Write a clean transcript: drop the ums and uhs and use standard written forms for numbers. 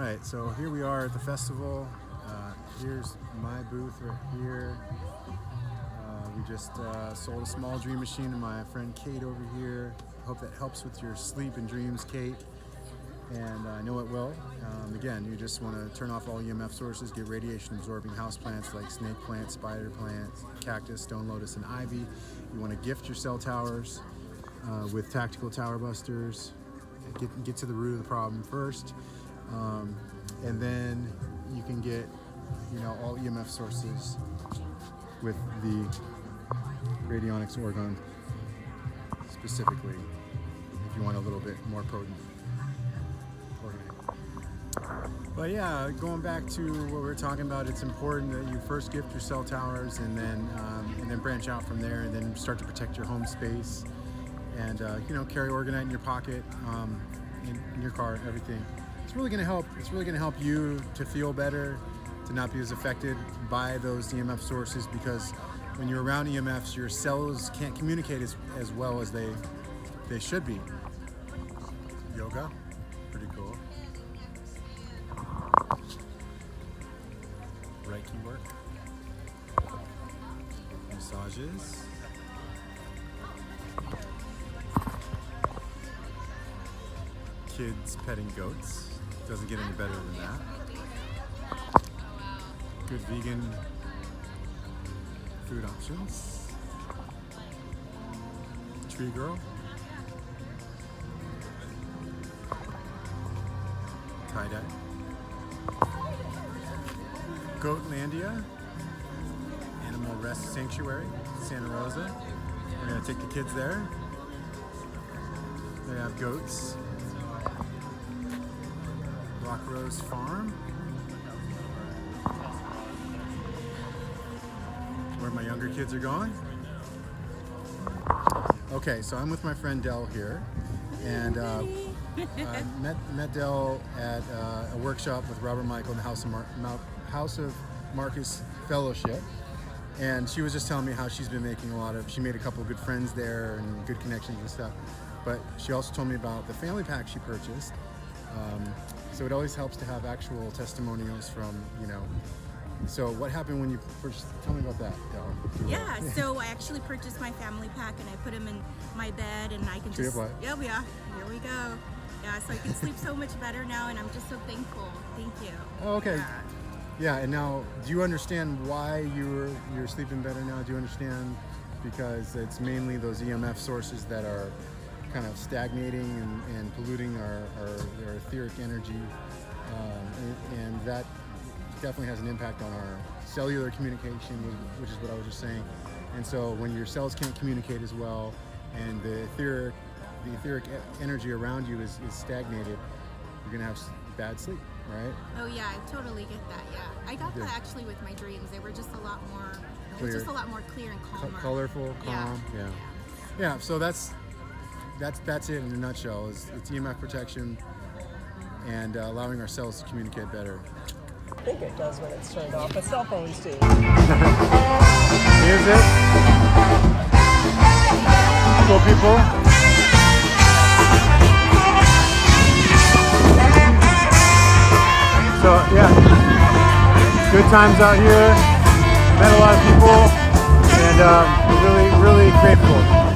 Alright, so here we are at the festival. Here's my booth right here. We just sold a small dream machine to my friend Kate over here. Hope that helps with your sleep and dreams, Kate. And I know it will. Again, you just want to turn off all EMF sources, get radiation absorbing houseplants like snake plants, spider plants, cactus, stone lotus, and ivy. You want to gift your cell towers with tactical tower busters. Get to the root of the problem first. And then you can get, all EMF sources with the radionics organ specifically, if you want a little bit more potent. But yeah, going back to what we were talking about, it's important that you first gift your cell towers and then branch out from there, and then start to protect your home space, and carry orgonite in your pocket, in your car, everything. It's really going to help. It's really going to help you to feel better, to not be as affected by those EMF sources, because when you're around EMFs, your cells can't communicate as well as they should be. Yoga, pretty cool. Reiki work, massages, kids petting goats. Doesn't get any better than that. Good vegan food options. Tree girl. Tie-dye. Goatlandia. Animal Rest Sanctuary, Santa Rosa. We're gonna take the kids there. They have goats. Rock Rose Farm, where my younger kids are going. Okay, so I'm with my friend Dell here, and I met Dell at a workshop with Robert Michael in the House of Marcus Fellowship, and she was just telling me how she's been making she made a couple of good friends there and good connections and stuff, but she also told me about the family pack she purchased. So it always helps to have actual testimonials from, So what happened when you purchased? Tell me about that, Del. Yeah, so I actually purchased my family pack, and I put them in my bed, and I can just... Yeah, here we go. Yeah, so I can sleep so much better now, and I'm just so thankful. Thank you. Oh, okay. Yeah, and now, do you understand why you're sleeping better now? Do you understand? Because it's mainly those EMF sources that are kind of stagnating and polluting our etheric energy, and that definitely has an impact on our cellular communication, which is what I was just saying. And so when your cells can't communicate as well, and the etheric energy around you is stagnated, you're gonna have bad sleep, right? Oh yeah, I totally get that. Yeah, I got that actually with my dreams. They were just a lot more clear. Just a lot more clear and calmer. Colorful, calm. Yeah. So that's it in a nutshell. It's EMF protection and allowing our cells to communicate better. I think it does when it's turned off, but cell phones do. Music. Cool people. So yeah, good times out here. Met a lot of people, and really, really grateful.